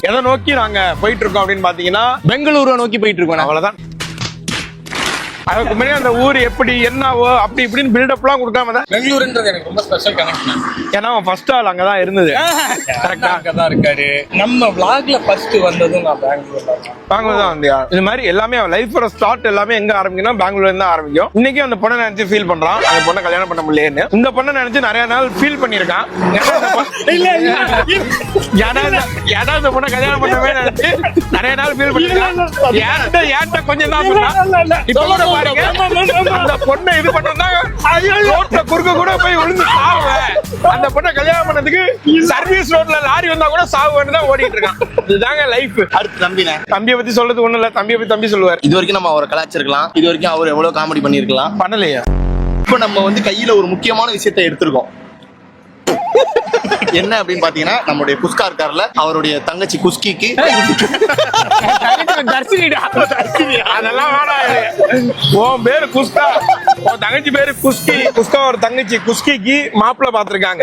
எதை நோக்கி நாங்க போயிட்டு இருக்கோம் அப்படின்னு பாத்தீங்கன்னா பெங்களூரை நோக்கி போயிட்டு இருக்கோம். அவ்வளவுதான். அதுக்கு முன்னாடி அந்த ஊர் எப்படி என்னவோ அப்படி இப்படின்னு பில்டப் எல்லாம் கொடுக்காம தான். பெங்களூருன்றது எனக்கு ரொம்ப ஸ்பெஷல் கனெக்ஷன். ஏன்னா அவன் ஃபர்ஸ்ட் ஆள் அங்கதான் இருந்தது. கரெக்டா அங்கதான் இருக்காரு. நம்ம vlogல ஃபர்ஸ்ட் வந்ததும் நான் பெங்களூர் தான் வந்தியா. இது மாதிரி எல்லாமே அவன் லைஃபோட ஸ்டார்ட் எல்லாமே எங்க ஆரம்பிக்கும்னா பெங்களூர்ல இருந்து ஆரம்பிக்கும். இன்னைக்கு அந்த பொண்ணை நினைச்சு ஃபீல் பண்றான், அந்த பொண்ணை கல்யாணம் பண்ண முடியலன்னு. இந்த பொண்ணை நினைச்சு நிறைய நாள் ஃபீல் பண்ணிருக்கான். ஏன்னா இந்த பொண்ணை கல்யாணம் பண்ணவே நினைச்சு நிறைய நாள் ஃபீல் பண்ணிருக்கான். ஏன்ட்ட கொஞ்சம் தான் சொன்னா அந்த பொண்ணை இது பண்ணா ரோட்ல குறுக்க கூட போய் விழுந்து சாவுவேன். அந்த பொண்ணை கல்யாணம் பண்ணதுக்கு சர்வீஸ் ரோட்ல லாரி வந்தா கூட சாவுவேன்னு தான் ஓடிட்டு இருக்கான். இதுதாங்க லைஃப். அடுத்து தம்பினே, தம்பியை பத்தி சொல்றது ஒண்ணு இல்ல. தம்பியை பத்தி தம்பி சொல்லுவார். இது வரைக்கும் நம்ம அவரை கலாச்சிருக்கலாம், இது வரைக்கும் அவர் எவ்வளவு காமெடி பண்ணிருக்கலாம், பண்ணலையா? இப்ப நம்ம வந்து கையில ஒரு முக்கியமான விஷயத்தை எடுத்திருக்கோம். என்ன அப்படின்னு பாத்தீங்கன்னா, நம்மளுடைய குஸ்கா இருக்கார்ல, அவருடைய தங்கச்சி குஸ்கிக்கு அதெல்லாம் உன் பேரு குஸ்கா, உன் தங்கச்சி பேரு குஸ்கி. குஸ்கா ஒரு தங்கச்சி குஸ்கிக்கு மாப்பிள்ளை பாத்துருக்காங்க.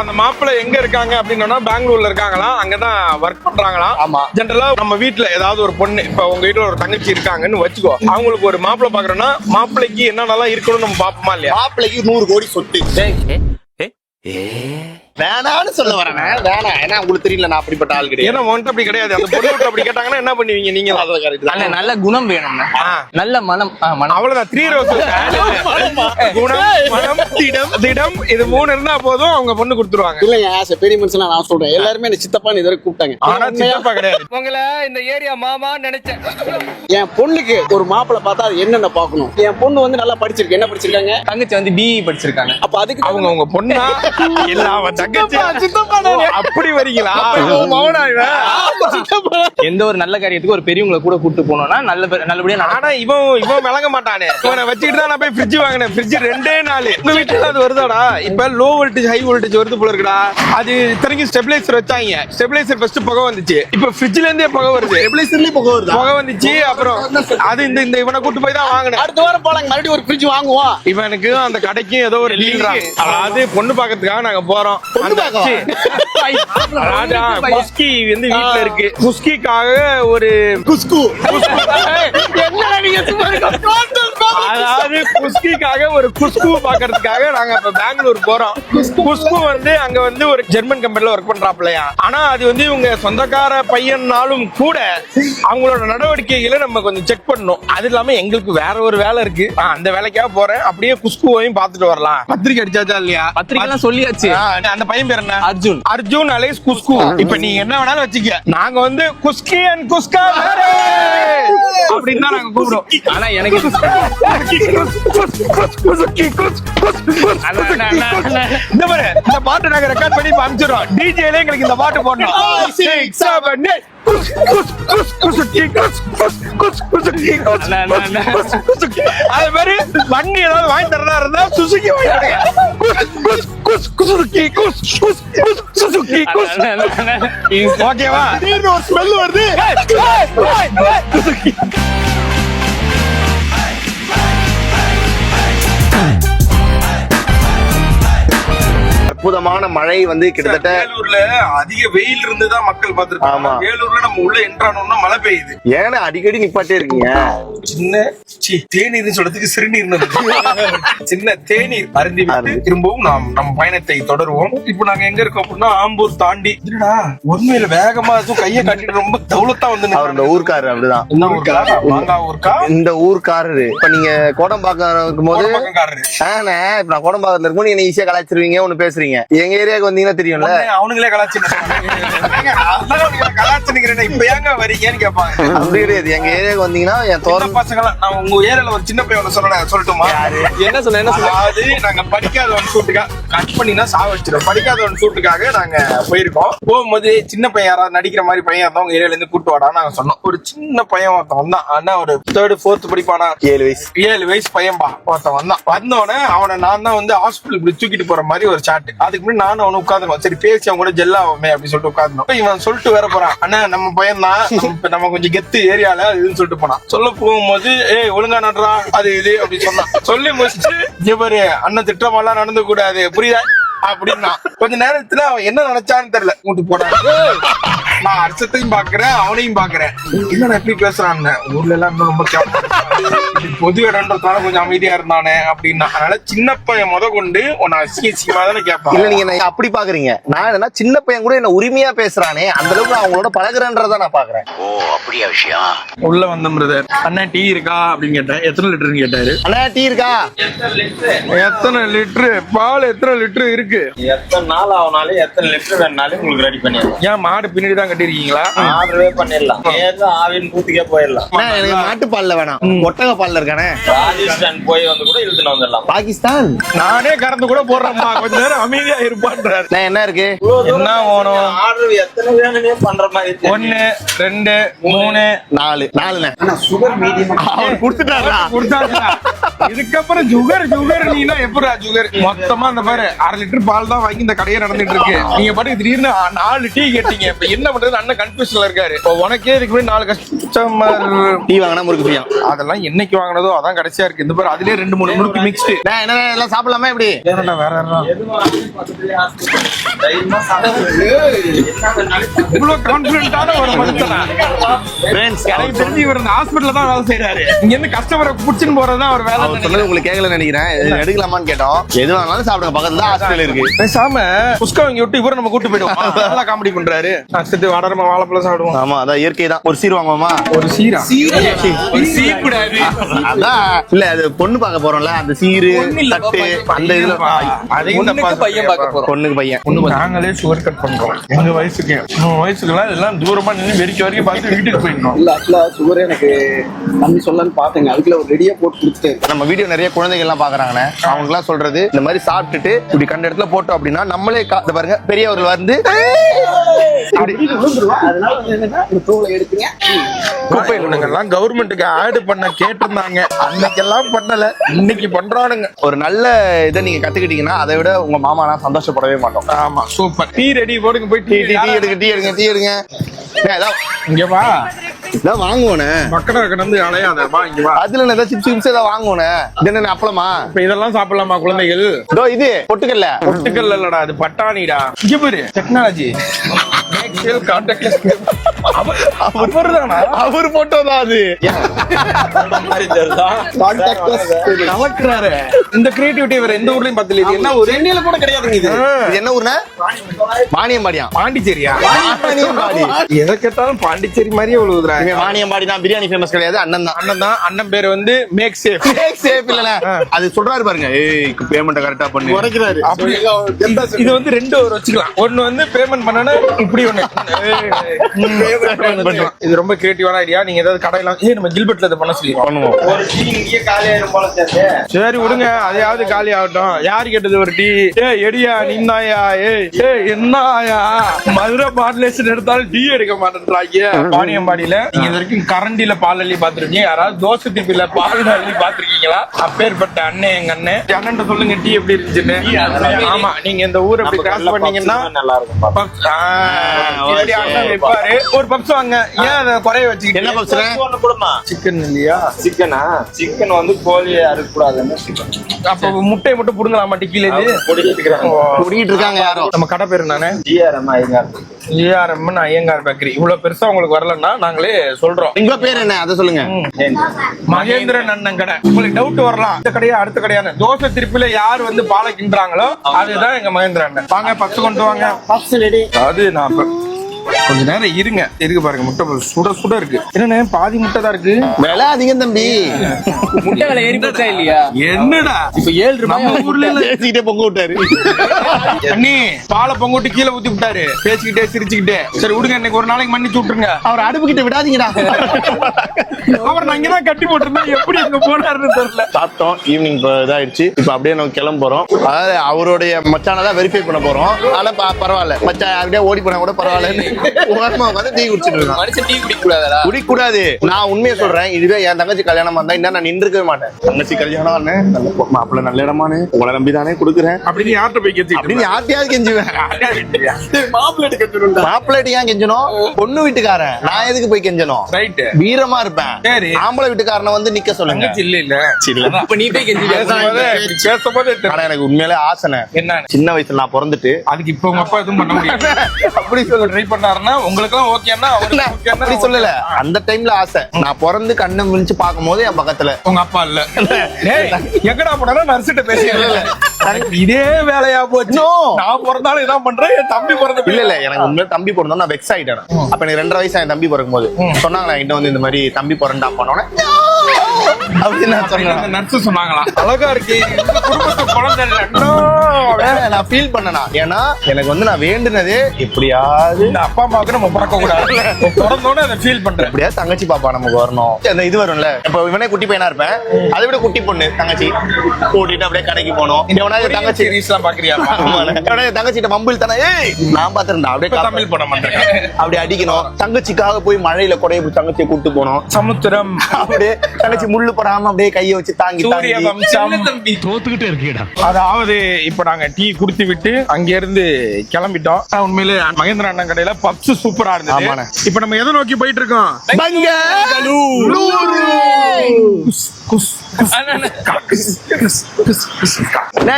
அந்த மாப்பிள்ளை எங்க இருக்காங்க அப்படின்னா பெங்களூர்ல இருக்காங்களா, அங்கதான் ஒர்க் பண்றாங்களா. ஆமா. ஜென்ரலா நம்ம வீட்டுல ஏதாவது ஒரு பொண்ணு, இப்ப உங்க வீட்டுல ஒரு தங்கச்சி இருக்காங்கன்னு வச்சுக்கோ, அவங்களுக்கு ஒரு மாப்பிள்ளை பாக்குறோம்னா மாப்பிள்ளைக்கு என்னென்னலாம் இருக்கணும்னு நம்ம பாப்போமா இல்லையா? மாப்பிள்ளைக்கு 100 கோடி சொத்து வேணான்னு சொல்ல வரேன். வேணாம், ஏன்னா உங்களுக்கு தெரியல நான் அப்படிப்பட்ட ஆள் கிடையாது. ஏன்னா உன்ட்ட அப்படி கிடையாது. அந்த பொண்ணு அப்படி கேட்டாங்கன்னா என்ன பண்ணுவீங்க நீங்க? நல்ல குணம் வேணும், நல்ல மனம். அவ்வளவுதான். 3 ரோஸ். குணம், மனம், திடம். திடம் இது 3 இருந்தா போதும், அவங்க பொண்ணு கொடுத்துருவாங்க. இல்லைங்க, பெரிய மனுஷனா நான் சொல்றேன். எல்லாருமே என்ன சித்தப்பான்னு இதுவரை கூப்பிட்டாங்க. ஆனா சித்தப்பா கிடையாது. உங்களை இந்த ஏரியா மாமா நினைச்சேன். என் பொண்ணுக்கு ஒரு மாப்பிள்ளை பார்த்தா அது என்னென்ன பாக்கணும். என் பொண்ணு வந்து நல்லா படிச்சிருக்கு. என்ன படிச்சிருக்காங்க? தங்கச்சி வந்து BE படிச்சிருக்காங்க. அப்ப அதுக்கு அவங்க உங்க பொண்ணா இல்ல அவன் தங்கச்சி அப்படி வரீங்களா? எந்த ஒரு நல்ல காரியத்துக்கு ஒரு பெரியவங்களை கூட கூட்டு போனோம்னா நல்லபடியா. ஆனா இவன் விளங்க மாட்டானே. இவனை வச்சுக்கிட்டு தான் நான் போய் ஃப்ரிட்ஜ் வாங்கினேன். ஃப்ரிட்ஜ் 2 நாள் உங்க வீட்டுல அது வருதாடா? இப்ப லோ வோல்டேஜ் ஹை வோல்டேஜ் வருது போல இருக்குடா. அது இத்தனைக்கும் ஸ்டெபிலைசர் வச்சாங்க. ஸ்டெபிலைசர் ஃபர்ஸ்ட் புகை வந்துச்சு, இப்ப ஃப்ரிட்ஜ்ல இருந்தே புகை வருது. ஸ்டெபிலைசர்லயே புகை வந்துச்சு. அப்புறம் அது இந்த இவனை கூட்டு போய் தான் வாங்கினேன். அடுத்த வாரம் போலாங்க, மறுபடியும் ஒரு ஃப்ரிட்ஜ் வாங்குவோம். இவனுக்கு அந்த கடைக்கும் ஏதோ ஒரு லீடரா, அதாவது பொண்ணு பாக்கிறதுக்காக நாங்க போறோம். குஸ்கி வந்து வீட்டுல இருக்கு. குஸ்கிக்காக ஒரு அதாவது குஸ்கிக்காக ஒரு குஸ்கு பாக்குறதுக்காக நாங்க இப்ப பெங்களூர் போறோம். குஸ்கு வந்து அங்க வந்து ஒரு ஜெர்மன் கம்பெனில ஒர்க் பண்றாப்லையா. ஆனா அது வந்து இவங்க சொந்தக்கார பையன்னாலும் கூட அவங்களோட நடவடிக்கைகளை நம்ம கொஞ்சம் செக் பண்ணணும். அது இல்லாம எங்களுக்கு வேற ஒரு வேலை இருக்கு, அந்த வேலைக்காக போறேன். அப்படியே குஸ்குவையும் பாத்துட்டு வரலாம். பத்திரிக்கை அடிச்சாச்சா இல்லையா? பத்திரிக்கை சொல்லியாச்சு. அந்த பையன் பேர் என்ன? அர்ஜுன். அர்ஜுன் அலைஸ் குஸ்கு. இப்ப நீங்க என்ன வேணாலும் வச்சுக்க, நாங்க வந்து குஸ்கி அண்ட் குஸ்கா அப்படின்னு தான் நாங்க கூப்பிடுவோம். ஆனா எனக்கு இந்த மாதிரி இந்த பாட்டு நாங்க ரெக்கார்ட் பண்ணி அனுப்பிச்சிடுறோம். டிஜேல எங்களுக்கு இந்த பாட்டு போடணும். 6 7 8 அது மாதிரி வண்டி ஏதாவது வாங்கி தரதா இருந்தா சுசுகி வாங்கி ஓகேவா? ஒரு ஸ்மெல் வருது. அற்புதமான மழை வந்து கிட்டத்தட்ட வேலூர்ல அதிக வெயில் இருந்துதான் மக்கள் பார்த்திருக்காங்க. வேலூர்ல நம்ம உள்ள என்ட்ரானோம்னா மழை பெய்யுது. ஏன்னா அடிக்கடி நிப்பாட்டே இருக்கீங்க. சின்ன தேநீர் சொல்றதுக்கு சிறுநீர் சின்ன தேநீர் அருந்தி விட்டு திரும்பவும் நாம் நம்ம பயணத்தை தொடருவோம். இப்ப நாங்க எங்க இருக்கோம் அப்படின்னா ஆம்பூர் தாண்டி. இல்லடா உண்மையில வேகமா கையை காட்டிட்டு ரொம்ப தௌலத்தா வந்து அவர் இந்த ஊர்க்காரர் அப்படிதான். இந்த ஊர்க்காரரு. இப்ப நீங்க கோடம்பாக்கம் இருக்கும்போது இப்ப நான் கோடம்பாக்கத்துல இருக்கும்போது என்ன ஈஸியா கலாச்சிருவீங்க, ஒண்ணு பேசுறீங்க. எங்க ஏரியாவுக்கு வந்தீங்கன்னா தெரியும்ல, அவனுங்களே கலாச்சி இப்ப ஏங்க வரீங்கன்னு கேட்பாங்க. அப்படி கிடையாது. எங்க ஏரியாவுக்கு வந்தீங்கன்னா என் தோற பசங்க நான் உங்க ஏரியால ஒரு சின்ன பையன் சொல்லட்டுமா? என்ன சொன்ன? அது நாங்க படிக்காதவன் சூட்டுக்கா கட் பண்ணினா சாவடிச்சிடும். படிக்காதவன் சூட்டுக்காக நாங்க போயிருக்கோம். போகும்போது சின்ன பையன் யாராவது நடிக்கிற மாதிரி பையன் இருந்தா உங்க ஏரியால இருந்து கூட்டு வாடா நாங்க சொன்னோம். ஒரு சின்ன பையன் ஒருத்தன் வந்தான். ஆனா ஒரு 3rd 4th படிப்பானா, 7 வயசு பையன்பா ஒருத்தன் வந்தான். வந்தோடனே அவனை நான் தான் வந்து ஹாஸ்பிட்டல் இப்படி தூக்கிட்டு போற மாதிரி ஒரு சாட்டு. அதுக்கு முன்னாடி நானும் அவனு உட்காந்துருவோம். சரி பேசி அவன் கூட ஜெல்லாவுமே அப்படின்னு சொல்லிட்டு உட்காந்துரும். இவன் சொல்லிட்டு வேற போறான், அண்ணா நம்ம பையன் தான், நம்ம கொஞ்சம் கெத்து ஏரியால இதுன்னு சொல்லிட்டு போனான். சொல்ல போகும்போது ஒழுங்கா நடுறா அது இது அப்படின்னு சொன்னான். சொல்லி முடிச்சுட்டு இவரு அண்ணன் திட்டமெல்லாம் நடந்து கூடாது புரியுதா அப்படின்னா கொஞ்ச நேரத்துல அவன் என்ன நினைச்சான்னு தெரியல கூட்டு போறான். நான் அர்த்தத்தையும் பாக்குறேன் அவனையும் பாக்குறேன். என்ன எப்படி பேசுறான்னு ஊர்ல எல்லாம் இன்னும் ரொம்ப பொது இடம்ன்றதால கொஞ்சம் அமைதியா இருந்தானே அப்படின்னா. அதனால சின்ன பையன் கொண்டு உன்னை அசிங்கமா தானே கேட்பான். இல்ல நீங்க என்ன அப்படி பாக்குறீங்க, நான் என்ன சின்ன பையன் கூட என்ன உரிமையா பேசுறானே அந்த அளவுக்கு நான் அவங்களோட பழகுறேன்றத நான் பாக்குறேன். ஓ அப்படியா விஷயம். உள்ள வந்த பிரதர் அண்ணன் டீ இருக்கா அப்படின்னு கேட்டேன். எத்தனை லிட்டர்னு கேட்டாரு. அண்ணா டீ இருக்கா? எத்தனை லிட்டரு பால் எத்தனை லிட்டரு இருக்கு? எத்தனை நாள் ஆகுனாலும் எத்தனை லிட்டர் வேணாலும் உங்களுக்கு ரெடி பண்ணிடலாம். ஏன் மாடு பின்னாடி தான் கட்டிருக்கீங்களா? ஆர்டரே பண்ணிடலாம். ஏதோ ஆவின் பூத்துக்கே போயிடலாம். எனக்கு மாட்டு பால்ல வேணாம், ஒட்டக பால்ல இருக்கானே. ராஜஸ்தான் போய் வந்து கூட இழுத்துட்டு வந்துடலாம். பாகிஸ்தான் நானே கறந்து கூட போடுறேம்மா, கொஞ்ச நேரம் அமைதியா இருப்பான்றாரு. நான் என்ன இருக்கு என்ன வேணும்? ஆர்டர் எத்தனை வேணும்னே பண்ற மாதிரி இருக்கு. 1 2 3 4 சுகர் மீடியம் அவர் கொடுத்துட்டாரா? கொடுத்தாங்களா? இதுக்கப்புறம் சுகர் நீனா எப்படா சுகர்? மொத்தமா அந்த பாரு 1/2 லிட்டர் பால் தான் வாங்கி இந்த கடையை நடந்துட்டு இருக்கு. நீங்க பாட்டு திடீர்னு 4 டீ கேட்டீங்க. இப்ப என்ன பண்றது? அண்ணன் கன்ஃபியூஷன்ல இருக்காரு. இப்போ உனக்கே இதுக்கு முன்னாடி 4 கஸ்டமர் டீ வாங்கினா முறுக்கு ஃப்ரீயா? அதெல்லாம் என்னைக்கு வாங்கினதோ அதான் கடைசியா இருக்கு. இந்த பாரு அதுலயே 2 3 முறுக்கு மிக்ஸ்டு. நான் என்ன எல்லாம் சாப்பிடலாமா இப்படி? வேற எதுவும் பக்கத்துலயே hospital. தைரியமா சாப்பிடு. என்ன வேணாலும் இவ்வளவு கான்பிடென்ட்டான ஒரு மனுஷனா? ஃப்ரெண்ட்ஸ் எனக்கு தெரிஞ்சு இவர் இந்த ஹாஸ்பிடல்ல தான் வேலை செய்யறாரு. இங்க இருந்து கஸ்டமரை புடிச்சுன்னு போறதுதான் அவர் வேலை. அவர் சொன்னது உங்களுக்கு கேட்கல நினைக்கிறேன். எடுக்கலாமான்னு கேட்டோம். எது வேணாலும் சாப்பிடுங்க, பக்கத்துல தான் ஹாஸ்பிடல் இருக்கு. பேசாம புஸ்கா வாங்கி விட்டு இவரை நம்ம கூட்டு போயிடுவோம். நல்லா காமெடி பண்றாரு. அடுத்து வடரமா வாழைப்பழம் சாப்பிடுவோம். ஆமா அதான் இயற்கை தான். ஒரு சீர் வாங்குவோமா? ஒரு சீரா? ஒரு சீக்கூடாது. அதான் இல்ல அது பொண்ணு பார்க்க போறோம்ல, அந்த சீரு தட்டு அந்த இதுல பையன் பார்க்க போறோம். பொண்ணுக்கு பையன். நாங்களே சுகர் கட் பண்றோம். எங்க வயசுக்கு வயசுக்குலாம் இதெல்லாம் தூரமா நின்று வெறிக்க வரைக்கும் பார்த்து வீட்டுக்கு போயிடணும். இல்ல ஆக்சுவலா சுகர் எனக்கு நம்பி சொல்லலான்னு பாத்தேங்க. அதுக்குள்ள ஒரு ரெடியா போட்டு கொடுத்துட்டு நம்ம வீடியோ நிறைய குழந்தைகள் எல்லாம் பாக்குறாங்கண்ணே. அவங்க எல்லாம் சொல்றது இந்த மாதிரி சாப்பிட்டுட்டு இப்படி கண்ட இடத்துல போட்டோம் அப்படின்னா நம்மளே பாருங்க பெரியவர்கள் வந்து அதனால வந்து என்னன்னா இந்த தோலை எடுத்துங்க. குப்பை குணங்கள்லாம் கவர்மெண்ட்டுக்கு ஆட் பண்ண கேட்டிருந்தாங்க. அன்னைக்கெல்லாம் பண்ணல, இன்னைக்கு பண்றானுங்க. ஒரு நல்ல இதை நீங்க கத்துக்கிட்டீங்கன்னா அதை விட உங்க மாமா நான் சந்தோஷப்படவே மாட்டோம். ஆமா சூப்பர். டீ ரெடி போடுங்க. போய் டீ எடுங்க. இங்க வா, இதான் வாங்குவோனே. மக்கள கிடந்து அலையாத, வா இங்க வா. அதுல ஏதாவது சிப்ஸ் ஏதாவது வாங்குவோனே. இது என்ன அப்பளமா? இப்ப இதெல்லாம் சாப்பிடலாமா குழந்தைகள்? இதோ இது பொட்டுக்கல்ல. பொட்டுக்கல் இல்லடா, அது பட்டாணிடா. இங்க பாரு டெக்னாலஜி. அவர் போட்டோதான் அது. இந்த கிரியேட்டிவிட்டி வேற எந்த ஊர்லயும் பார்த்தல. இது என்ன ஒரு சென்னையில கூட கிடையாதுங்க இது. இது என்ன ஊர்னா? வாணியம்பாடியா? பாண்டிச்சேரியா? வாணியம்பாடி. எதை கேட்டாலும் பாண்டிச்சேரி மாதிரியே உழுவுறாங்க. வாணியம்பாடி தான் பிரியாணி ஃபேமஸ் கிடையாது. அண்ணன் தான். அண்ணன் பேர் வந்து மேக் சேஃப். சேஃப் இல்ல அது சொல்றாரு பாருங்க. ஏய் பேமெண்ட் கரெக்டா பண்ணு குறைக்கிறாரு. அப்படி இது வந்து 2 வச்சுக்கலாம். ஒன்னு வந்து பேமெண்ட் பண்ணனா இப்படி ஒண்ணு. இது ரொம்ப கிரியேட்டிவான ஐடியா. நீங்க ஏதாவது கடையெல்லாம் நம்ம கில்பர்ட்ல இதை பண்ண சொல்லி பண்ணுவோம். ஒரு டீ இங்கேயே காலியாயிரும் போல சேர்ந்து. சரி விடுங்க, அதையாவது காலி ஆகட்டும். யாரு கேட்டது ஒரு டீ? எடியா நின்னாயா? என்னயா மதுரை பாட்லேஷன் எடுத்தாலும் டீ எடுக்க மாட்டேன்றாங்க. பாணியம்பாடியில நீங்க இது வரைக்கும் கரண்டில பால் அள்ளி பாத்துருக்கீங்க? யாராவது தோசை திப்பில பால் அள்ளி பாத்துருக்கீங்களா? அப்பேற்பட்ட அண்ணன் எங்க அண்ணன் சொல்லுங்க டீ எப்படி இருந்துச்சுன்னு. ஆமா, நீங்க இந்த ஊர் அப்படி கிராஸ் பண்ணீங்கன்னா நல்லா இருக்கும். அண்ணன் வைப்பாரு. ஒரு பப்ஸ் வாங்க. ஏன் அதை குறைய வச்சுக்கிட்டு? என்ன பப்ஸ்? ஒண்ணு கொடுமா. சிக்கன் இல்லையா? சிக்கனா? சிக்கன் வந்து கோழியை அறுக்க கூடாதுன்னு அப்ப முட்டையை மட்டும் புடுங்கலாமா டிக்கில? குடிக்கிட்டு இருக்காங்க யாரோ. நம்ம கடை பேரு நானே GRM Iyengar. GRM Iyengar bakery. இவ்வளவு பெருசா உங்களுக்கு வரலன்னா நாங்களே சொல்றோம். உங்க பேர் என்ன அதை சொல்லுங்க. மகேந்திரன் அண்ணன் கடை. உங்களுக்கு டவுட் வரலாம், இந்த கடையா அடுத்த கடையான. தோசை திருப்பில யார் வந்து பாலை கிண்டுறாங்களோ அதுதான் எங்க மகேந்திரன் அண்ணன். வாங்க பப்ஸ் கொண்டு வாங்க. Puffs ready. அது நான் கொஞ்ச நேரம் இருங்க. இருக்கு பாருங்க, முட்டை சுட சுட இருக்கு. என்ன பாதி முட்டை தான் இருக்கு. விலை அதிகம் தம்பி. முட்டை விலை ஏறி போச்சா இல்லையா? என்னடா இப்ப 7 ரூபாய். நம்ம ஊர்ல பேசிக்கிட்டே பொங்க விட்டாரு. அண்ணி பாலை பொங்கோட்டு கீழே ஊத்தி விட்டாரு. பேசிக்கிட்டே சிரிச்சுக்கிட்டே. சரி விடுங்க, இன்னைக்கு ஒரு நாளைக்கு மன்னிச்சு விட்டுருங்க. அவர் அடுப்பு கிட்ட விடாதீங்கடா. அவர் நான் இங்கதான் கட்டி போட்டிருந்தா எப்படி அங்க போனாருன்னு தெரியல. சாப்பிட்டோம். ஈவினிங் இதாயிடுச்சு. இப்ப அப்படியே நம்ம கிளம்ப போறோம். அதாவது அவருடைய மச்சான தான் வெரிஃபை பண்ண போறோம். ஆனா பரவாயில்ல, மச்சான் யாருக்கிட்டே ஓடி போனா கூட பரவாயில்ல. ஓரமா உட்காந்து டீ குடிச்சிட்டு இருக்கான். மனுஷன் டீ குடிக்க கூடாதா? குடிக்கூடாது. நான் உண்மையை சொல்றேன், இதுவே என் தங்கச்சி கல்யாணமா இருந்தா இன்னும் நான் நின்றுக்கவே மாட்டேன். தங்கச்சி கல்யாணம் நல்ல மாப்பிள்ள நல்ல இடமானு உங்களை நம்பி தானே கொடுக்குறேன் அப்படின்னு யார்கிட்ட போய் கெஞ்சி அப்படின்னு யார்ட்டையாவது கெஞ்சுவேன். மாப்பிள்ளை ஏன் கெஞ்சணும்? பொண்ணு வீட்டுக்காரன். நான் எதுக்கு போய் கெஞ்சணும்? ரைட், வீரமா இருப்பேன். சரி. ஆம்பளை வீட்டுக்காரனை வந்து நிக்க சொல்லுங்க. இல்ல அப்ப நீ போய் கெஞ்சி பேசும்போது ஆனா எனக்கு உண்மையிலே ஆசனை. என்ன சின்ன வயசுல நான் பிறந்துட்டு அதுக்கு இப்ப உங்க அப்பா எதுவும் பண்ண முடியாது. அப்படி சொல்ல ட்ரை பண்ணாருன்னா உங்களுக்கு எல்லாம் ஓகேன்னா அப்படி சொல்லல. அந்த டைம்ல ஆசை. நான் பிறந்து கண்ணை முடிச்சு பார்க்கும் போது என் பக்கத்துல உங்க அப்பா இல்ல. டேய், எங்கடா போனா நர்ஸ்கிட்ட பேசியல. இதே வேலையா போச்சு. நான் பிறந்தாலும் இதான் பண்றேன், என் தம்பி பிறந்த இல்ல எனக்கு உண்மையில தம்பி பிறந்தோம் நான் வெக்ஸ் ஆயிட்டேன். அப்ப எனக்கு 2.5 வயசு என் தம்பி பிறக்கும் போது சொன்னாங்க என்கிட்ட வந்து இந்த மாதிரி தம்பி பிறந்தா பண்ணோன்னே அப்படின்னு நான் சொன்னேன். நர்ஸ் சொன்னாங்களா அழகா இருக்கு இந்த குடும்பத்து குழந்தை இல்ல. நான் ஃபீல் பண்ணனா. ஏன்னா எனக்கு வந்து நான் வேண்டுனதே எப்படியாவது இந்த அப்பா அம்மாவுக்கு நம்ம பிறக்க கூடாது. பிறந்தோன்னு அதை ஃபீல் பண்றேன். எப்படியாவது தங்கச்சி பாப்பா நமக்கு வரணும். அந்த இது வரும்ல, இப்ப இவனே குட்டி பையனா இருப்பேன், அதை விட குட்டி பொண்ணு தங்கச்சி கூட்டிட்டு அப்படியே கடைக்கு போனோம். இவனாவது தங்கச்சி சீரிஸ் எல்லாம் பாக்குறியா? தங்கச்சிட்ட மம்பிள் தானே. நான் பாத்துருந்தா அப்படியே தமிழ் படம் பண்றேன். அப்படி அடிக்கணும். தங்கச்சிக்காக போய் மழையில கொடைய தங்கச்சியை கூட்டு போனோம். சமுத்திரம் அப்படியே தங்கச்சி முள்ளு படாம அப்படியே கையை வச்சு தாங்கி சூரிய வம்சம். தம்பி தோத்துக்கிட்டே இருக்கீடா. அதாவது இப்ப நாங்க டீ குடுத்து விட்டு அங்க இருந்து கிளம்பிட்டோம். உண்மையிலே மகேந்திர அண்ணன் கடையில பப்ஸ் சூப்பரா இருந்தது. இப்ப நம்ம எதை நோக்கி போயிட்டு இருக்கோம்?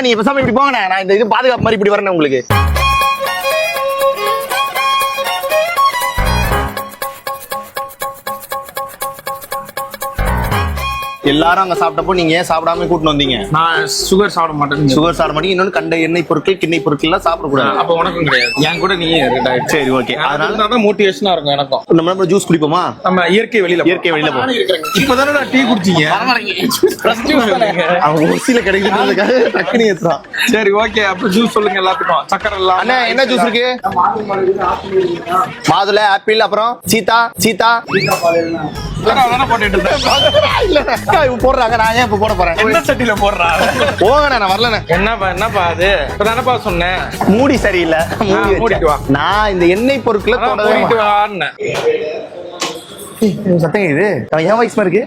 நீ இப்ப இப்படி போங்க. நான் இந்த இது பாதுகாப்பு மாதிரி இப்படி வரேன் உங்களுக்கு. எல்லாரும் அங்க சாப்பிட்டப்போ நீங்க ஏன் சாப்பிடாம கூட்டிட்டு வந்தீங்க? நான் சுகர் சாப்பிட மாட்டேன். சுகர் சாப்பிட மாட்டீங்க. இன்னொன்னு கண்ட எண்ணெய் பொருட்கள் கிண்ணெய் பொருட்கள் எல்லாம் சாப்பிடக்கூடாது. அப்ப உனக்கும் கிடையாது, என் கூட நீயே இருக்க. சரி, ஓகே. அதனால தான் மோட்டிவேஷனா இருக்கும் எனக்கும். நம்ம ஜூஸ் குடிப்போமா? நம்ம இயற்கை வெளியில போ. இப்பதானே நான் டீ குடிச்சீங்க. அவங்க ஊசியில கிடைக்கிறதுக்காக டக்குனு ஏத்துறான். சரி, ஓகே. அப்ப ஜூஸ் சொல்லுங்க எல்லாத்துக்கும். சக்கரை எல்லாம் அண்ணா என்ன ஜூஸ் இருக்கு? மாதுளை, ஆப்பிள், அப்புறம் சீதா போடுறாங்க. நான் ஏன் இப்ப போட போறேன்? என்ன சட்டில போடுறா? போங்கண்ணா, நான் வரலண்ணே. என்னப்பா அது? இப்பதானப்பா சொன்னேன் மூடி சரியில்லை. மூடிட்டு வா. நான் இந்த எண்ணெய் பொருட்களை மூடிட்டு வான்னு சத்தம் இது என் வயசு இருக்கு.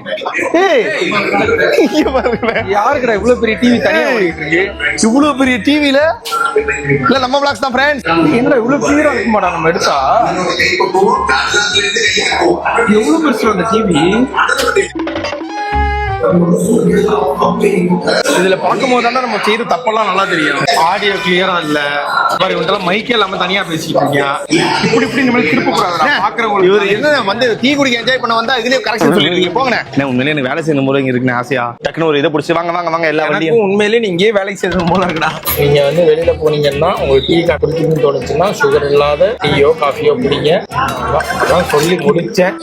யாருக்குடா இவ்வளவு பெரிய டிவி தனியா ஓடிட்டு இருக்கு? இவ்வளவு பெரிய டிவில இல்ல நம்ம பிளாக்ஸ் தான் ஃப்ரெண்ட்ஸ். என்னடா இவ்வளவு கிளியரா இருக்க மாட்டா? நம்ம எடுத்தா எவ்வளவு பெருசு அந்த டிவி. இதுல பார்க்கும்போது தானே நம்ம செய்யற தப்பெல்லாம் நல்லா தெரியும். ஆடியோ கிளியரா இல்ல, மாதிரி ஒன்றெல்லாம் மைக்கே இல்லாம தனியா பேசிட்டு இருக்கீங்க. இப்படி நம்ம திருப்ப கூடாது. பாக்குறவங்க இவர் என்ன வந்து டீ குடிக்க என்ஜாய் பண்ண வந்தா இதுலயே கரெக்ஷன் சொல்லிருக்கீங்க. போங்கண்ணே. உண்மையிலே எனக்கு வேலை செய்யணும் போல இங்க இருக்குன்னு ஆசையா டக்குனு ஒரு இதை பிடிச்சி வாங்க எல்லா வண்டியும். உண்மையிலே நீங்க வேலை செய்யணும் போல இருக்குடா. நீங்க வந்து வெளியில போனீங்கன்னா உங்களுக்கு டீ குடிக்கணும்னு தோணுச்சுன்னா சுகர் இல்லாத டீயோ காஃபியோ குடிங்க. அதான் சொல்லி முடிச்சேன்.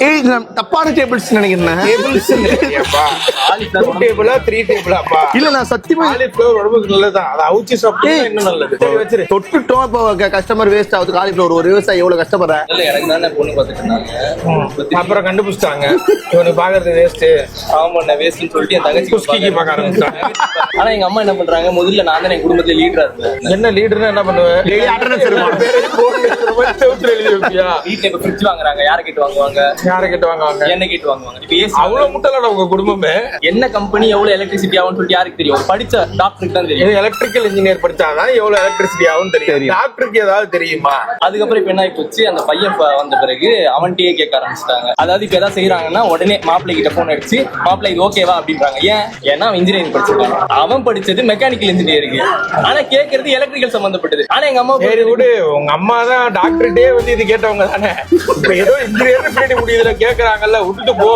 தப்பான டேபிள்ஸ் நினைக்கிறேன். இல்ல நான் சத்தியமா உடம்புக்கு நல்லதுதான். அதை அவுச்சி சாப்பிட்டா இன்னும் நல்லது. தொட்டுட்டோம். இப்போ கஸ்டமர் வேஸ்ட் ஆகுது. காலிஃபிளவர் ஒரு விவசாயி எவ்வளவு கஷ்டப்படுறேன். எனக்கு தானே பொண்ணு பார்த்துட்டு இருந்தாங்க. அப்புறம் கண்டுபிடிச்சிட்டாங்க இவனுக்கு பாக்குறது வேஸ்ட். ஆமா, நான் வேஸ்ட்னு சொல்லிட்டு என் தங்கச்சி குஸ்கிக்கு பார்க்க ஆரம்பிச்சிட்டாங்க. ஆனா எங்க அம்மா என்ன பண்றாங்க, முதல்ல நான் தான் என் குடும்பத்துல லீடரா இருந்தேன். என்ன லீடர்னா என்ன பண்ணுவேன்? வீட்டுல இப்ப ஃப்ரிட்ஜ் வாங்குறாங்க, யாரை கேட்டு வாங்குவாங்க? யாரை கேட்டு வாங்குவாங்க? என்ன கேட்டு வாங்குவாங்க? இப்ப ஏசி அவ்வளவு முட்டலோட உங்க குடும்பமே. என்ன கம்பெனி எவ்வளவு எலக்ட்ரிசிட்டி ஆகும்னு சொல்லிட்டு யாருக்கு தெரியும்? படிச்ச டாக்டருக்கு தான் தெரியும். எலக்ட்ரிக்கல் இன்ஜினியர் படிச்சாதான் எவ்வளவு எலக்ட்ரிசிட்டி ஆகும் தெரியும். டாக்டருக்கு ஏதாவது தெரியுமா? அதுக்கப்புறம் இப்ப என்ன ஆகி போச்சு, அந்த பையன் வந்த பிறகு அவன்கிட்டயே கேட்க ஆரம்பிச்சிட்டாங்க. அதாவது இப்ப ஏதாவது செய்யறாங்கன்னா உடனே மாப்பிள்ளை கிட்ட போன் அடிச்சு மாப்பிள்ளை இது ஓகேவா அப்படின்றாங்க. ஏன்னா அவன் இன்ஜினியரிங் படிச்சிருக்கான், அவன் படிச்சது மெக்கானிக்கல் இன்ஜினியரிங். ஆனா கேட்கறது எலக்ட்ரிக்கல் சம்பந்தப்பட்டது. ஆனா எங்க அம்மா சரி விடு, உங்க அம்மா தான் டாக்டர்டே வந்து இது கேட்டவங்க தானே. இப்ப ஏதோ இன்ஜினியர் பின்னாடி முடியுதுல கேக்குறாங்கல்ல, விட்டுட்டு போ.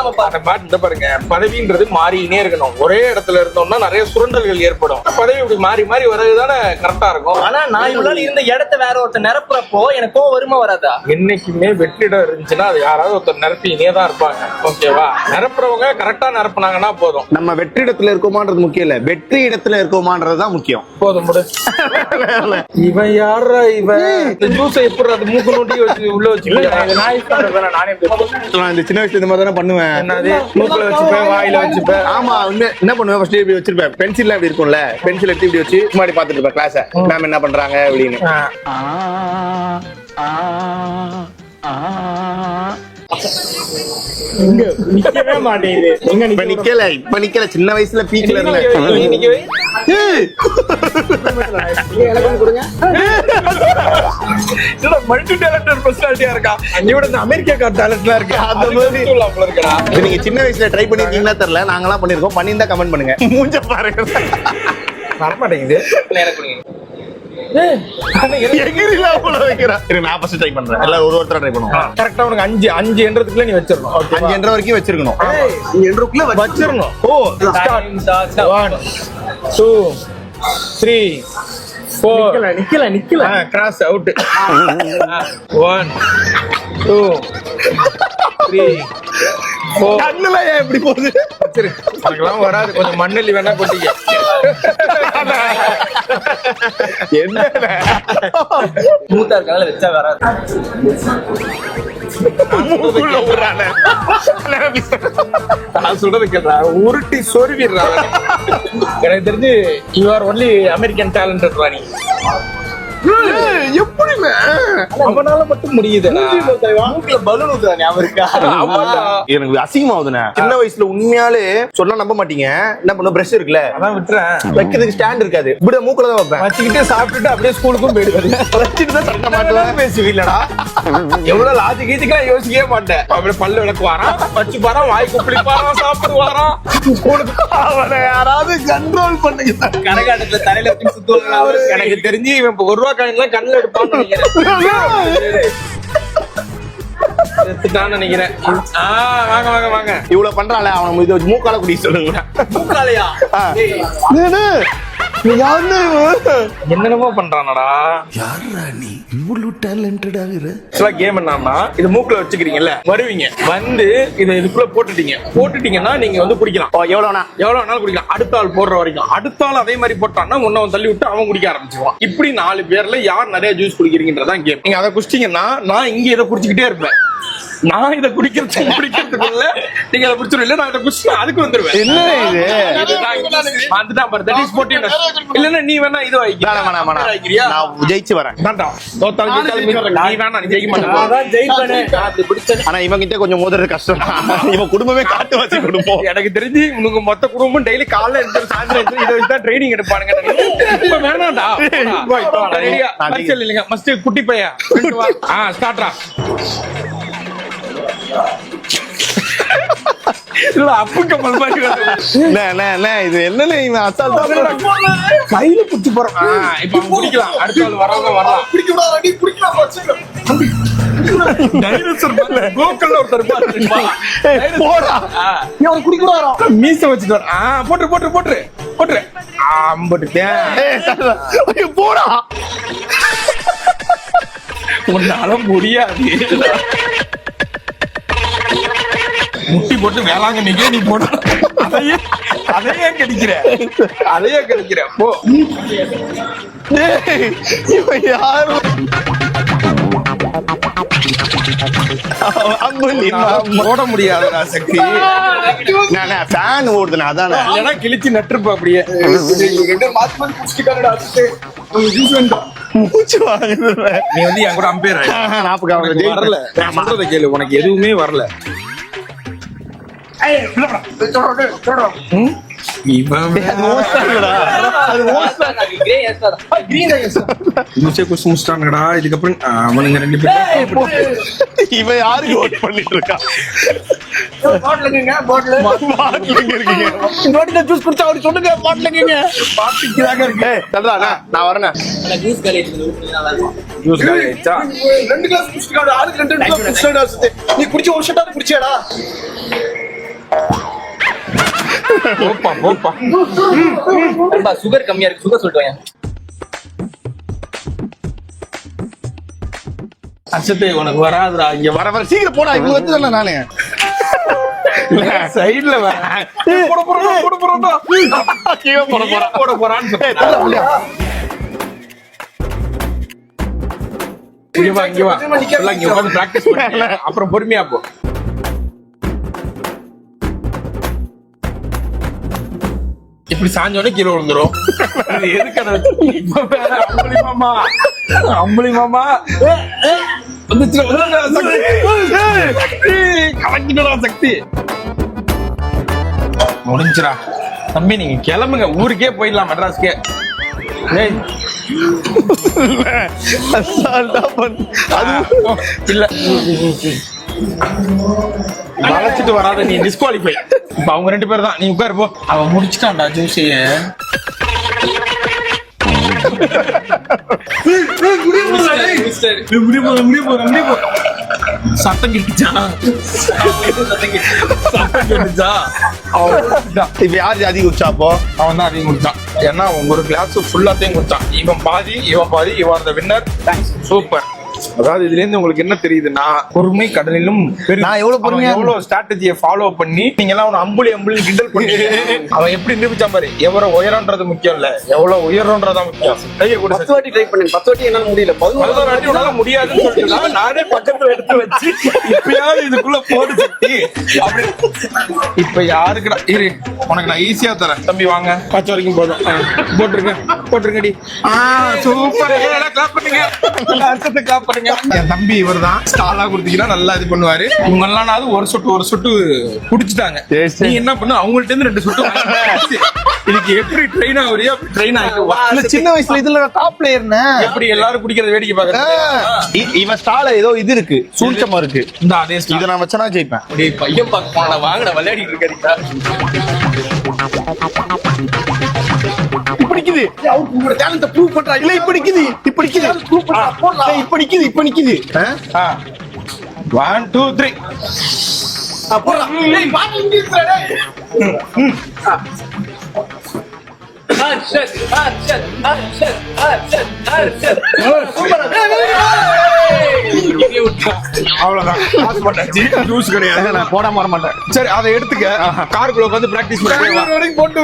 நம்ம பாட்டு பாருங்க, பதவின்றது மாறினே இருக்கணும். ஒரே இடத்துல இருந்தோம்னா நிறைய சுரண்டல்கள் ஏற்படும். பதவி இப்படி மாறி மாறி வர்றதுதானே கரெக்டா இருக்கும். ஆனா நான் இவ்வளவு இருந்த இடத்த வேற ஒருத்தர் நிரப்புறப்போ எனக்கோ வருமா வராதா? என்னைக்குமே வெற்றிடம் இருந்துச்சுன்னா அது யாராவது ஒருத்தர் நிரப்பினே தான் இருப்பாங்க. ஓகேவா? நிரப்புறவங்க கரெக்டா நிரப்புனாங்கன்னா போதும். நம்ம வெற்றி இடத்துல இருக்கோமான்றது முக்கியம் இல்ல, வெற்றி இடத்துல இருக்கோமான்றதுதான் முக்கியம். போதும் முடு. இவன் யாரா இவன்? இந்த ஜூஸை எப்படி அது மூக்கு நோட்டி வச்சு உள்ள வச்சு நானே இந்த சின்ன வயசுல இந்த மாதிரி தானே பண்ணுவேன். என்னது மூக்குல வச்சுப்பேன், வாயில வச்சுப்பேன். ஆமா, என்ன பண்ணுவேன், ஃபர்ஸ்ட் இப்படி வச்சிருப்பேன். பென்சில் இப்படி இருக்கும்ல, பென்சில் எடுத்து இப்படி வச்சு முன்னாடி பாத்துட்டு இருப்பேன் கிளாஸ. மேம் என்ன பண்றாங்க அப்படின்னு. நிக்கவே மாட்டேங்குது. இப்ப நிக்கல சின்ன வயசுல பீக்ல இருந்தேன். எனக்கு ஒண்ணு கொடுங்க. மல்டி டேலண்டட் பர்சனாலிட்டியா இருக்கா. இவட இந்த அமெரிக்கா டேலண்ட்லாம் இருக்கு. அந்த மாதிரி இருக்கடா. இது நீங்க சின்ன வயசுல ட்ரை பண்ணிருக்கீங்களா தெரியல, நாங்களாம் பண்ணிருக்கோம். பண்ணியிருந்தா கமெண்ட் பண்ணுங்க. மூஞ்ச பாருங்க. வர மாட்டேங்குது. எனக்கு கொடுங்க. எகிரிலாம் போல வைக்கிறேன். இரு, நான் ஃபர்ஸ்ட் ட்ரை பண்றேன். எல்லாம் ஒருத்தரா ட்ரை பண்ணுவோம். கரெக்டா உனக்கு 5 என்றதுக்குள்ள நீ வச்சிரணும். 5 என்ற வரைக்கும் வச்சிருக்கணும். நீ 2 ரூபாய்க்குள்ள வச்சிரணும். ஓ ஸ்டார்ட். 1 2 3 4 நிக்கல கிராஸ் அவுட். 1 2 3 4 கண்ணுல ஏன் இப்படி போகுது? வச்சிரு. எனக்கெல்லாம் வராது. கொஞ்சம் மண்ணெல்லி வேணா கொட்டிக்க. என்ன ஸ்மூத்தா இருக்கனால வச்சா வராது. மூக்குள்ள ஊறானே. நான் சொல்றது கேட்டா உருட்டி சொருவிடுறான். எனக்கு தெரிஞ்சு you are only American talented ராணி. எப்படிமே அவனால மட்டும் முடியுதுடா. மூக்குல பலூன் ஊத்துறா ஞாபகம் இருக்கா? ஆமாடா. எனக்கு அசிங்கமாவுதுண்ணே. சின்ன வயசுல உண்மையாலே சொன்னா நம்ப மாட்டீங்க. என்ன பண்ண பிரஷ் இருக்குல்ல, அதான் விட்டுறேன். வைக்கிறதுக்கு ஸ்டாண்ட் இருக்காது. இப்படி மூக்குல தான் வைப்பேன். வச்சுக்கிட்டு சாப்பிட்டுட்டு அப்படியே ஸ்கூலுக்கும் போயிடுவேன். வச்சுட்டு தான் சட்ட மாட்டேன். பேசுவீங்களடா. எவ்வளவு லாஜிக் கீஜிக்கெல்லாம் யோசிக்கவே மாட்டேன். அப்படியே பல்லு விளக்கு வாரான், வச்சு பாரான், வாய் குப்பிளி பாரான், சாப்பிடு வாரான். ஸ்கூலுக்கு அவனை யாராவது கண்ட்ரோல் பண்ணுங்க. கரகாட்டத்துல தலையில வச்சு சுத்துவாங்க அவரு. எனக்கு தெரிஞ்சு இவன் இப்ப 1 ரூபா காயின்லாம் கண்ணுல எடுப்பான்னு நினைக்கிறேன். செத்துட்டான்னு நினைக்கிறேன். வாங்க வாங்க வாங்க. இவ்வளவு பண்றாளே, அவனை இது வச்சு மூக்கால குடி சொல்லுங்க. மூக்காலையா? நீ யாருன்னு என்னென்னமோ பண்றானடா. யாரா நீ இவ்வளவு டேலண்டடா இரு? கேம் என்னன்னா, இது மூக்குல வச்சுக்கிறீங்கல்ல, வருவீங்க வந்து இதை இதுக்குள்ள போட்டுட்டீங்கன்னா நீங்க வந்து குடிக்கலாம். எவ்வளவுனா எவ்வளவு வேணாலும் குடிக்கலாம். அடுத்த ஆள் போடுற வரைக்கும். அடுத்த ஆள் அதே மாதிரி போட்டான்னா உன்னை தள்ளி விட்டு அவன் குடிக்க ஆரம்பிச்சிருவான். இப்படி 4 பேர்ல யார் நிறைய ஜூஸ் குடிக்கிறீங்கன்றதான் கேம். நீங்க அதை குடிச்சிட்டீங்கன்னா நான் இங்க இதை குடிச்சுக்கிட்டே இருப்பேன். நான் இதை குடிக்கிறதுக்குள்ள நீங்க அதை குடிச்சிடும். நான் இதை குடிச்சு அதுக்கு வந்துருவேன். என்ன இது? வந்துட்டான் பாரு. That is 14. இல்லன்னா நீ வேணா இது வைக்கிறியா? நான் ஜெயிச்சு வரேன். நீ வேணா, நீ ஜெயிக்க மாட்டேன். ஆனா இவங்க கிட்ட கொஞ்சம் மோதுறது கஷ்டம். இவன் குடும்பமே காட்டு வச்சு குடும்பம். எனக்கு தெரிஞ்சு உங்க மொத்த குடும்பம் டெய்லி காலைல எடுத்து சாயந்தரம் இதை வச்சுதான் ட்ரைனிங் எடுப்பானுங்க. இப்ப வேணாம்டா. இல்லைங்க மஸ்ட் குட்டி பையா ஸ்டார்ட்ரா. அப்பு கமல் மாதிரி இது என்ன இவன் அசால்ட்டா கையில குத்தி போறான். இப்ப குடிக்கலாம். அடுத்த ஆள் வரவங்க வரலாம். டைனோசர் கோக்கல்ல ஒருத்தர் மீச வச்சுட்டு வர. போட்டு போடா. உன்னால முடியாது. முட்டி போட்டு வேளாங்கண்ணிக்கே நீ போட. அதையே கிடைக்கிற போ. யாரு போட முடியாதுடா சக்தி. ஃபேன் ஓடுதுண்ணா, அதானே. இல்லைன்னா கிழிச்சு நட்டுருப்ப அப்படியே. மூச்சு வாங்குது. நீ வந்து என் கூட அம்பேர் வரல. நான் சொல்றத கேளு, உனக்கு எதுவுமே வரல. இதுக்கப்புறம் அவனுங்க 2 பேரும் இவன் யாருக்கு ஓட் பண்ணிட்டு இருக்கான்? ஜூஸ் குடிச்சா அவரு சொல்லுங்க. நான் வரேன். ஜூஸ் காலேஜ் ஜூஸ் காலியாச்சா? 2 கிளாஸ் குடிச்சிட்டாரு. ஆளுக்கு 2 கிளாஸ் குடிச்சிட்டாரு. நீ குடிச்ச ஒரு ஷாட் குடிச்சியாடா? போப்பா. சுகர் கம்மியா இருக்கு. சுகர் சொல்லிட்டு வாங்க. அச்சத்தை உனக்கு வராதுடா. இங்க வர சீக்கிரம் போடா. இவங்க வந்து நானு சைடுல போட போறான்னு இங்க வா. இங்க உட்கார்ந்து பிராக்டிஸ் பண்ணு. அப்புறம் பொறுமையா போ. இப்படி சாஞ்சோடனே கீழே விழுந்துரும். எதுக்கு இப்ப வேற மாமா அம்பளி மாமா வந்துச்சுடா, சக்தி. கலக்கிட்டடா சக்தி. முடிஞ்சுடா தம்பி, நீங்க கிளம்புங்க, ஊருக்கே போயிடலாம், மெட்ராஸ்க்கே. ஏய் அசால்ட்டா பண்ணு. அது இல்ல, வளைச்சிட்டு வராத நீ டிஸ்குவாலிஃபை. இப்ப அவங்க 2 பேர் தான், நீ உட்காரு போ. அவன் முடிச்சுட்டான்டா ஜூஸைய. சத்தம் கிட்டுச்சா, சத்தம் கிட்டுச்சா. இப்ப யார் ஜாதி குடிச்சா அப்போ? அவன் தான் அதிகம் குடிச்சான். ஏன்னா அவன் ஒரு கிளாஸ் ஃபுல்லாத்தையும் குடிச்சான். இவன் பாதி, இவன் பாதி, இவன் அந்த வின்னர். சூப்பர். அதாவது இதுல இருந்து உங்களுக்கு என்ன தெரியுதுன்னா, பொறுமை கடலிலும் பெரிய. நான் எவ்வளவு பொறுமையா, எவ்வளவு ஸ்ட்ராட்டஜியை ஃபாலோ பண்ணி நீங்க எல்லாம் அவனை அம்புலி அம்புலி கிண்டல் பண்ணி அவன் எப்படி நிரூபிச்சா பாரு. எவ்வளவு உயரம்ன்றது முக்கியம் இல்ல, எவ்வளவு உயர்றதுதான் முக்கியம். கையை கூட 10 வாட்டி ட்ரை பண்ணேன், 10 வாட்டி என்னால முடியல. 11 வாட்டி உன்னால முடியாதுன்னு சொல்லிட்டு தான் நானே பக்கத்துல எடுத்து வச்சு இப்பயாவது இதுக்குள்ள போடு சக்தி அப்படி. இப்ப யாருக்குடா இரு, உனக்கு நான் ஈஸியா தரேன் தம்பி. வாங்க, 10 வரைக்கும் போதும். போட்டுருங்க, போட்டுருங்கடி. சூப்பர், கிளாப் பண்ணுங்க, அர்த்தத்தை கிளாப் பண்ணுங்க. என் தம்பி இவர் தான். ஸ்டாலா கொடுத்தீங்கன்னா நல்லா இது பண்ணுவாரு. இவங்க எல்லாம் ஒரு சொட்டு குடிச்சிட்டாங்க. நீ என்ன பண்ணு, அவங்கள்ட்ட இருந்து 2 சொட்டு வாங்கி, இதுக்கு எப்படி ட்ரெயின் ஆகுறியோ ட்ரெயின் ஆகிட்டு. சின்ன வயசுல இதுல டாப் பிளேயர்னு எப்படி எல்லாரும் குடிக்கிறத வேடிக்கை பாக்குறது. இவன் ஸ்டால ஏதோ இது இருக்கு, சூழ்ச்சமா இருக்கு. இந்த அதே இதை நான் வச்சனா ஜெயிப்பேன். அப்படியே பையன் பார்க்க போனா வாங்கட விளையாடிட்டு இருக்காருக்கா. இப்படிக்குது, உங்களோட டேலண்ட ப்ரூவ் பண்றா. இல்ல இப்படிக்குது, இப்படிக்குது, இப்படிக்குது, இப்படிக்குது. 1 2 3 அவ்வளவுதான். பாஸ் பண்ணாச்சு. ஜூஸ் கிடையாது, நான் போடாம வர மாட்டேன். சரி அதை எடுத்துக்க. காருக்குள்ள உட்காந்து பிராக்டிஸ் பண்ணி போட்டு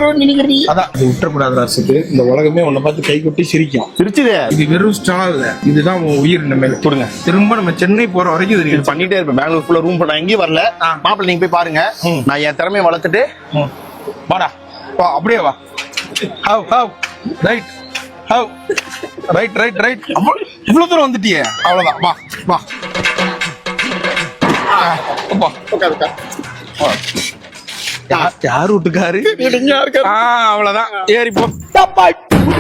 அதான் இது விட்டுறக்கூடாது ராசுக்கு. இந்த உலகமே உன்னை பார்த்து கை கொட்டி சிரிக்கும். சிரிச்சுதே. இது வெறும் ஸ்டால் இல்ல, இதுதான் உன் உயிர். இந்த மேல கொடுங்க. திரும்ப நம்ம சென்னை போற வரைக்கும் இது இது பண்ணிட்டே இருப்பேன். பெங்களூர் ஃபுல்லா ரூம் பண்ண எங்கேயும் வரல. மாப்பிள்ள நீங்க போய் பாருங்க. நான் என் திறமையை வளர்த்துட்டு வாடா, வா, அப்படியே வா. How how right, how right right right. இவ்வளவு தூரம் வந்துட்டியே, அவ்வளவுதான். வா வா, யார் வீட்டுக்காரு? அவ்வளவுதான், ஏறி போ.